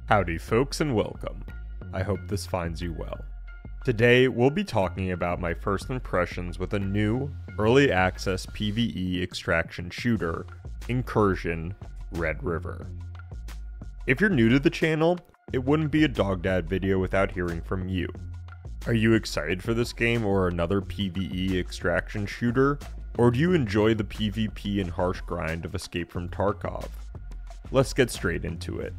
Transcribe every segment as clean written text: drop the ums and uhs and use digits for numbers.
Howdy folks and welcome. I hope this finds you well. Today we'll be talking about my first impressions with a new, early access PvE extraction shooter, Incursion Red River. If you're new to the channel, it wouldn't be a Dog Dad video without hearing from you. Are you excited for this game or another PvE extraction shooter? Or do you enjoy the PvP and harsh grind of Escape from Tarkov? Let's get straight into it.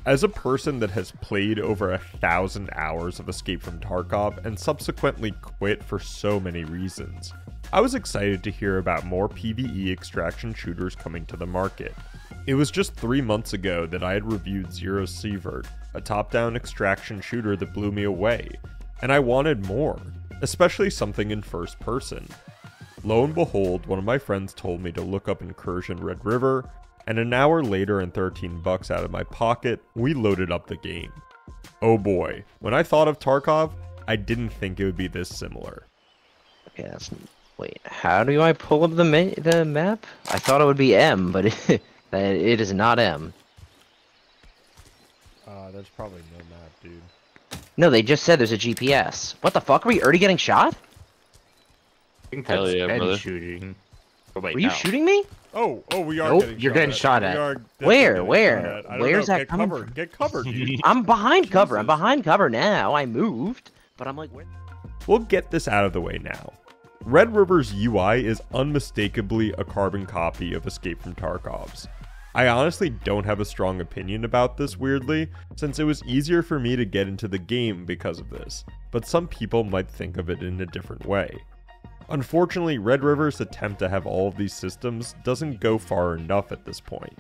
As a person that has played over 1,000 hours of Escape from Tarkov and subsequently quit for so many reasons, I was excited to hear about more PvE extraction shooters coming to the market. It was just 3 months ago that I had reviewed Zero Sievert, a top-down extraction shooter that blew me away, and I wanted more, especially something in first person. Lo and behold, one of my friends told me to look up Incursion Red River, and an hour later and $13 out of my pocket, we loaded up the game. Oh boy, when I thought of Tarkov, I didn't think it would be this similar. Okay, wait, how do I pull up the map? I thought it would be M, but it is not M. There's probably no map, dude. No, they just said there's a GPS. What the fuck? Are we already getting shot? Hell yeah, brother. Shooting. Oh, wait, Were you shooting me? Oh, we are Nope, getting you're shot getting at. shot We at. are definitely Where? getting Where? shot at. I don't Where's know. that coming from? Get covered, dude. I'm behind cover. I'm Jesus. behind cover now. I moved, but I'm like, where? We'll get this out of the way now. Red River's UI is unmistakably a carbon copy of Escape from Tarkov's. I honestly don't have a strong opinion about this, weirdly, since it was easier for me to get into the game because of this, but some people might think of it in a different way. Unfortunately, Red River's attempt to have all of these systems doesn't go far enough at this point.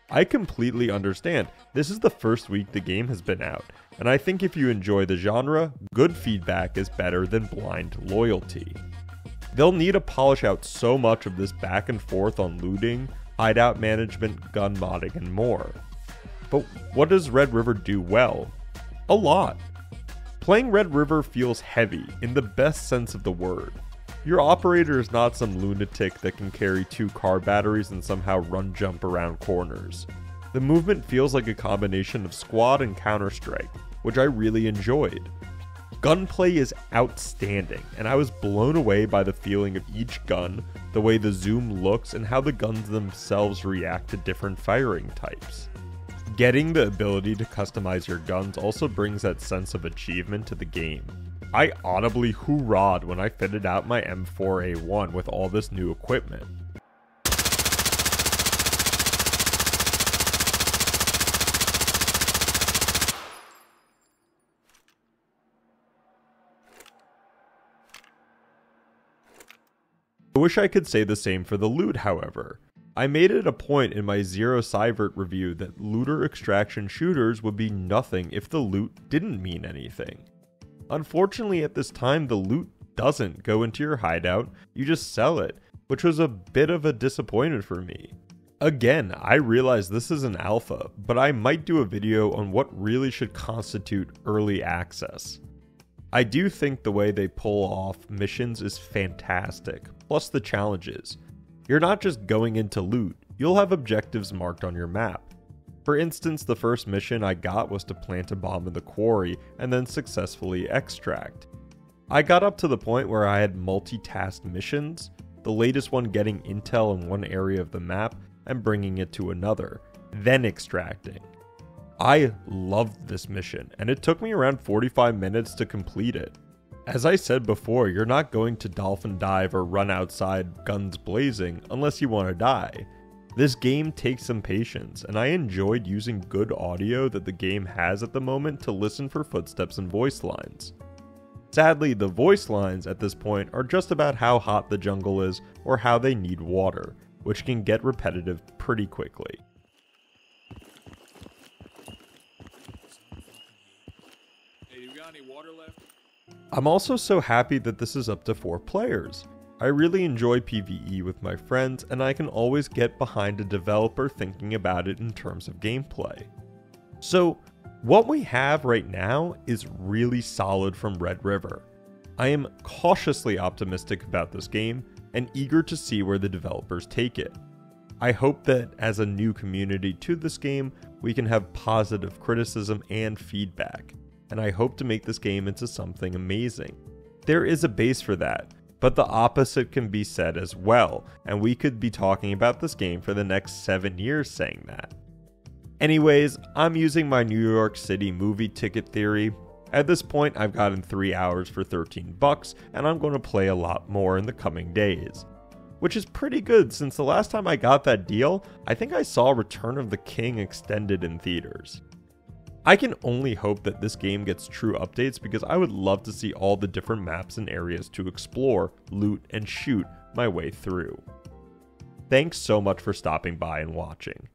I completely understand, this is the first week the game has been out, and I think if you enjoy the genre, good feedback is better than blind loyalty. They'll need to polish out so much of this back and forth on looting, hideout management, gun modding, and more. But what does Red River do well? A lot. Playing Red River feels heavy, in the best sense of the word. Your operator is not some lunatic that can carry 2 car batteries and somehow run jump around corners. The movement feels like a combination of Squad and Counter-Strike, which I really enjoyed. Gunplay is outstanding, and I was blown away by the feeling of each gun, the way the zoom looks, and how the guns themselves react to different firing types. Getting the ability to customize your guns also brings that sense of achievement to the game. I audibly hoorah'd when I fitted out my M4A1 with all this new equipment. I wish I could say the same for the loot, however. I made it a point in my Zero Sievert review that looter extraction shooters would be nothing if the loot didn't mean anything. Unfortunately, at this time, the loot doesn't go into your hideout, you just sell it, which was a bit of a disappointment for me. Again, I realize this is an alpha, but I might do a video on what really should constitute early access. I do think the way they pull off missions is fantastic, plus the challenges. You're not just going into loot, you'll have objectives marked on your map. For instance, the first mission I got was to plant a bomb in the quarry and then successfully extract. I got up to the point where I had multitask missions, the latest one getting intel in one area of the map and bringing it to another, then extracting. I loved this mission, and it took me around 45 minutes to complete it. As I said before, you're not going to dolphin dive or run outside guns blazing unless you want to die. This game takes some patience, and I enjoyed using good audio that the game has at the moment to listen for footsteps and voice lines. Sadly, the voice lines at this point are just about how hot the jungle is or how they need water, which can get repetitive pretty quickly. Hey, you got any water left? I'm also so happy that this is up to 4 players. I really enjoy PvE with my friends, and I can always get behind a developer thinking about it in terms of gameplay. So, what we have right now is really solid from Red River. I am cautiously optimistic about this game, and eager to see where the developers take it. I hope that as a new community to this game, we can have positive criticism and feedback, and I hope to make this game into something amazing. There is a base for that, but the opposite can be said as well, and we could be talking about this game for the next 7 years saying that. Anyways, I'm using my New York City movie ticket theory. At this point, I've gotten 3 hours for $13, and I'm going to play a lot more in the coming days. Which is pretty good, since the last time I got that deal, I think I saw Return of the King extended in theaters. I can only hope that this game gets true updates because I would love to see all the different maps and areas to explore, loot, and shoot my way through. Thanks so much for stopping by and watching.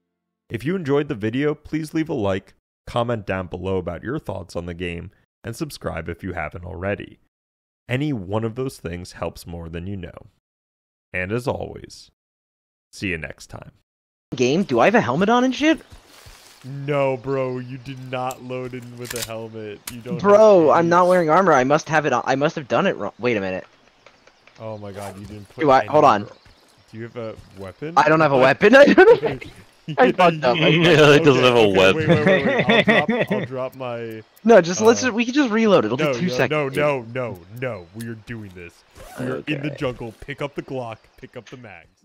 If you enjoyed the video, please leave a like, comment down below about your thoughts on the game, and subscribe if you haven't already. Any one of those things helps more than you know. And as always, see you next time. Game, do I have a helmet on and shit? No, bro, you did not load in with a helmet. You don't. Bro, I'm not wearing armor. I must have it on. I must have done it wrong. Wait a minute. Oh my god, you didn't put. Hold on. Do you have a weapon? I don't have a weapon. I fucked up. Yeah, it doesn't have a weapon. Wait. I'll drop my. No, just we can just reload. It'll take 2 seconds. No. We are doing this. We are in the jungle. Pick up the Glock. Pick up the mags.